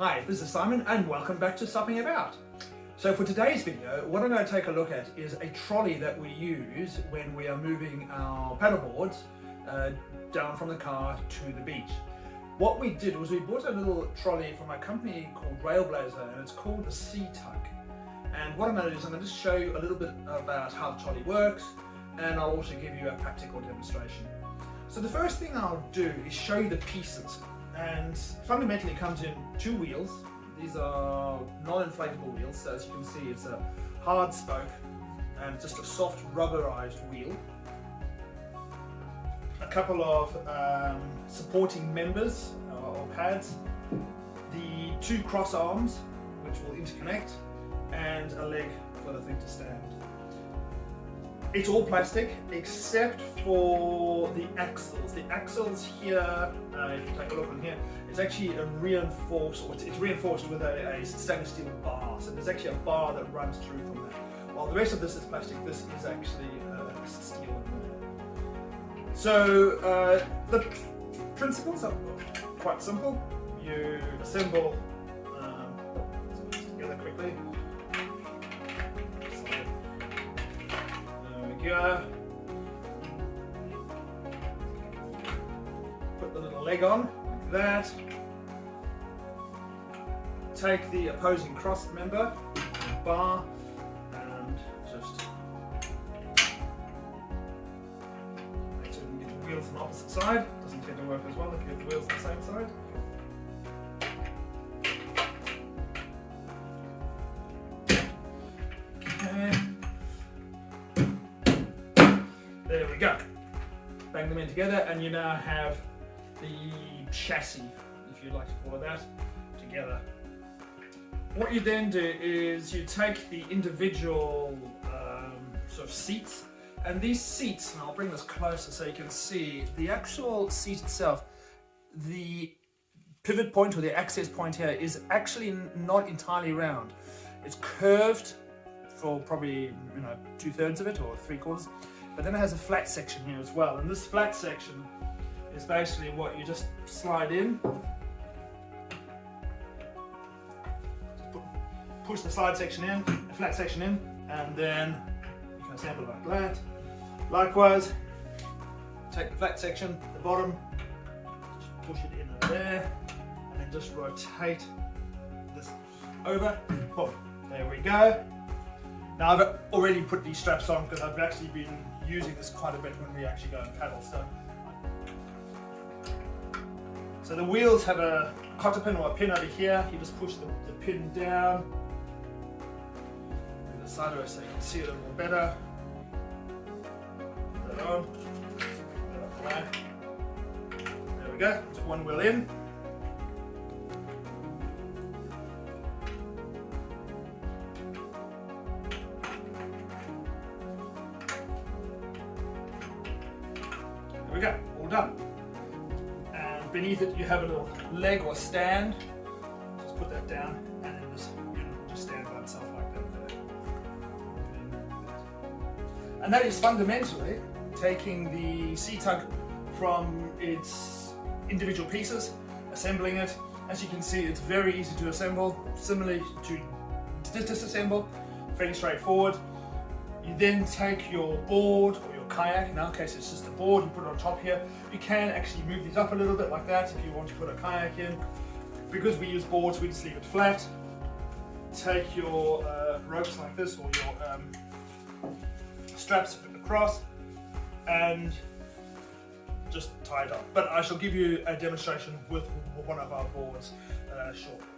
Hi, this is Simon and welcome back to Supping About. So for today's video, what I'm going to take a look at is a trolley that we use when we are moving our paddleboards down from the car to the beach. What we did was we bought a little trolley from a company called Railblazer, and it's called the Sea-Tug. And what I'm going to do is I'm going to just show you a little bit about how the trolley works, and I'll also give you a practical demonstration. So the first thing I'll do is show you the pieces. And fundamentally it comes in two wheels. These are non-inflatable wheels, so as you can see it's a hard spoke and just a soft rubberized wheel. A couple of supporting members or pads, the two cross arms which will interconnect, and a leg for the thing to stand. It's all plastic except for the axles. The axles here, if you take a look on here, it's actually a reinforced, or it's reinforced with a stainless steel bar. So there's actually a bar that runs through from there. While the rest of this is plastic, this is actually steel. So the principles are quite simple. You assemble together quickly. Put the little leg on like that. Take the opposing cross member, bar, and just make sure you get the wheels on the opposite side. Doesn't tend to work as well if you have the wheels on the same side. There we go. Bang them in together and you now have the chassis, if you'd like to call it that, together. What you then do is you take the individual sort of seats, and these seats, and I'll bring this closer so you can see, the actual seat itself, the pivot point or the access point here is actually not entirely round. It's curved for probably 2/3 of it or 3/4. But then it has a flat section here as well, and this flat section is basically what you just slide in, push the slide section in, the flat section in, and then you can assemble like that. Likewise, take the flat section, the bottom, just push it in over there, and then just rotate this over. Boom, there we go. Now I've already put these straps on because I've actually been using this quite a bit when we actually go and paddle. So the wheels have a cotter pin or a pin over here. You just push the pin down, move the sideways so you can see it a little better. Put that on. Put that up there we go. It's one wheel in. There we go, all done. And beneath it you have a little leg or stand. Just put that down and then just stand by itself like that. And that is fundamentally taking the Sea-Tug from its individual pieces, assembling it. As you can see, it's very easy to assemble, similarly to disassemble, fairly straightforward. You then take your board or your kayak, in our case it's just a board, you put it on top here. You can actually move these up a little bit like that if you want to put a kayak in. Because we use boards, we just leave it flat. Take your ropes like this, or your straps across, and just tie it up. But I shall give you a demonstration with one of our boards shortly.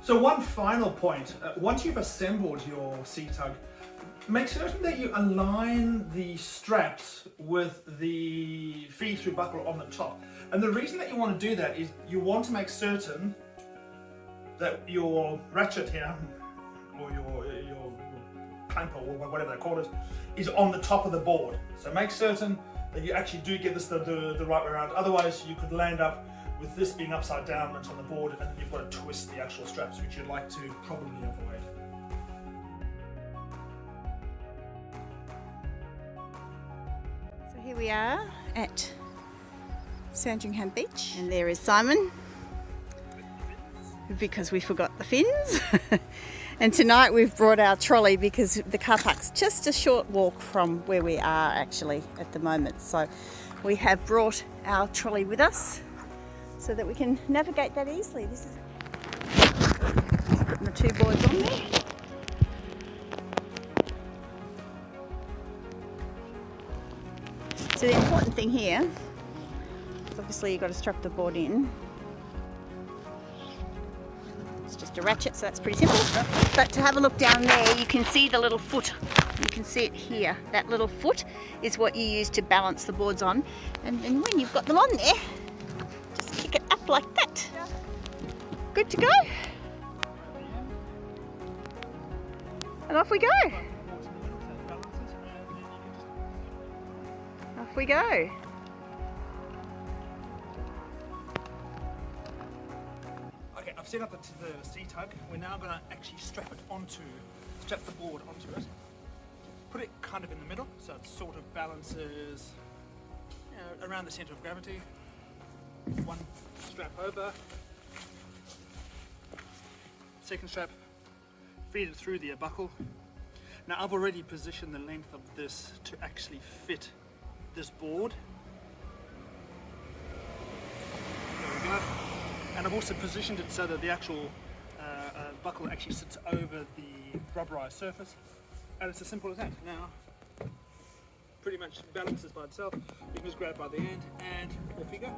So one final point, once you've assembled your Sea-Tug, make certain that you align the straps with the feed-through buckle on the top. And the reason that you want to do that is you want to make certain that your ratchet here, or your clamper, or whatever they call it, is on the top of the board. So make certain that you actually do get this the right way around. Otherwise you could land up with this being upside down when it's on the board, and then you've got to twist the actual straps, which you'd like to probably avoid. So here we are at Sandringham Beach. And there is Simon, because we forgot the fins. And tonight we've brought our trolley because the car park's just a short walk from where we are actually at the moment. So we have brought our trolley with us so that we can navigate that easily. This is putting the 2 boards on there. So the important thing here is obviously you've got to strap the board in. It's just a ratchet, so that's pretty simple. But to have a look down there, you can see the little foot. You can see it here. That little foot is what you use to balance the boards on. And then when you've got them on there, just kick it up like that. Good to go. And off we go. Off we go. I've set up the C-tug. We're now going to actually strap the board onto it. Put it kind of in the middle, so it sort of balances, you know, around the centre of gravity. One strap over. Second strap, feed it through the buckle. Now I've already positioned the length of this to actually fit this board. There we go. And I've also positioned it so that the actual buckle actually sits over the rubberized surface. And it's as simple as that. Now, pretty much balances by itself. You can just grab by the end and off you go.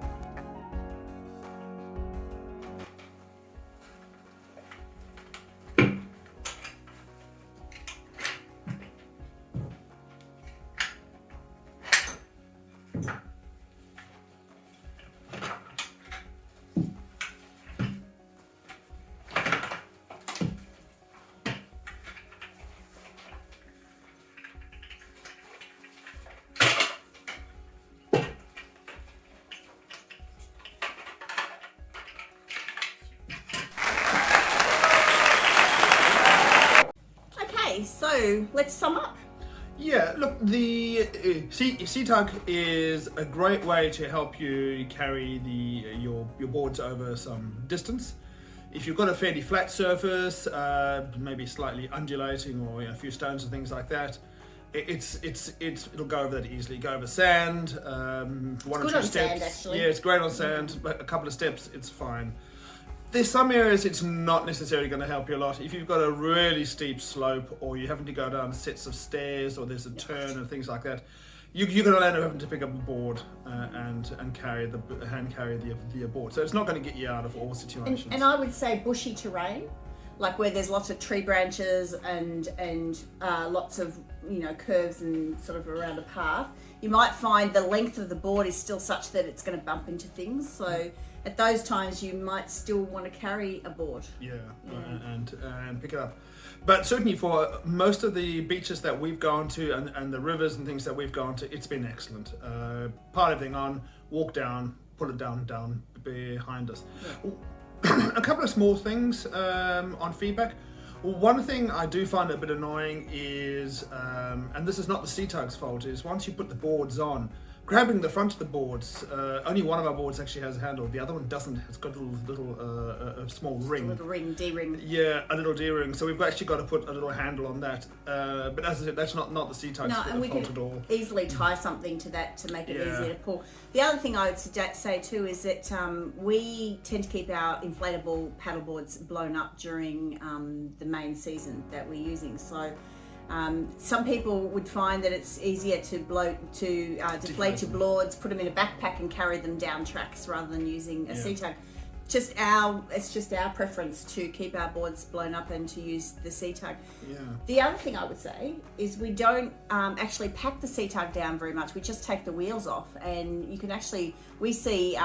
So let's sum up. Yeah, look, the C-tug is a great way to help you carry your boards over some distance. If you've got a fairly flat surface, maybe slightly undulating, or a few stones and things like that, it'll go over that easily. Go over sand, one or two steps. Sand, actually. Yeah, it's great on sand, but a couple of steps, it's fine. There's some areas it's not necessarily going to help you a lot. If you've got a really steep slope, or you're having to go down sets of stairs, or there's a turn and things like that, you're going to end up having to pick up a board and carry the board. So it's not going to get you out of all situations. And I would say bushy terrain, like where there's lots of tree branches and lots of curves and sort of around a path, you might find the length of the board is still such that it's going to bump into things. So at those times you might still want to carry a board. Yeah. And pick it up. But certainly for most of the beaches that we've gone to and the rivers and things that we've gone to, it's been excellent. Part everything on, walk down, pull it down behind us. Yeah. A couple of small things on feedback. Well, one thing I do find a bit annoying is, and this is not the C-tug's fault, is once you put the boards on, grabbing the front of the boards, only one of our boards actually has a handle, the other one doesn't. It's got a little small ring. A little ring, D-ring. Yeah, a little D-ring. So we've actually got to put a little handle on that. But as I said, that's not the C-tug's fault at all. No, and we can easily tie something to that to make it easier to pull. The other thing I would say too is that we tend to keep our inflatable paddle boards blown up during the main season that we're using. So some people would find that it's easier to deflate your boards, put them in a backpack and carry them down tracks rather than using a C-tug. It's just our preference to keep our boards blown up and to use the C-tug. Yeah. The other thing I would say is we don't actually pack the C-tug down very much. We just take the wheels off, and you can we see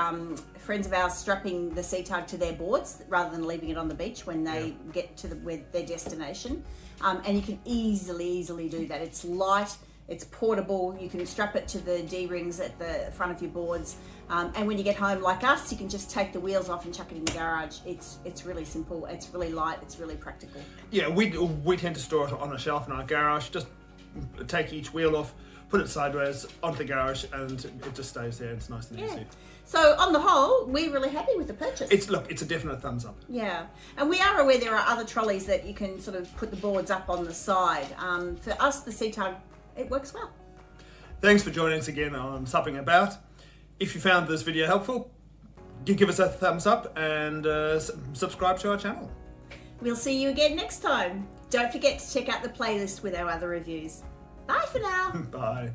friends of ours strapping the C-tug to their boards rather than leaving it on the beach when they get to their destination. And you can easily do that. It's light, it's portable, you can strap it to the D-rings at the front of your boards. And when you get home like us, you can just take the wheels off and chuck it in the garage. It's really simple, it's really light, it's really practical. Yeah, we tend to store it on a shelf in our garage. Just take each wheel off, put it sideways onto the garage, and it just stays there. It's nice and Yeah. easy. So on the whole, we're really happy with the purchase. It's a definite thumbs up. Yeah, and we are aware there are other trolleys that you can sort of put the boards up on the side. For us, the C-Tug, it works well. Thanks for joining us again on Supping About. If you found this video helpful, give us a thumbs up and subscribe to our channel. We'll see you again next time. Don't forget to check out the playlist with our other reviews. Bye for now. Bye.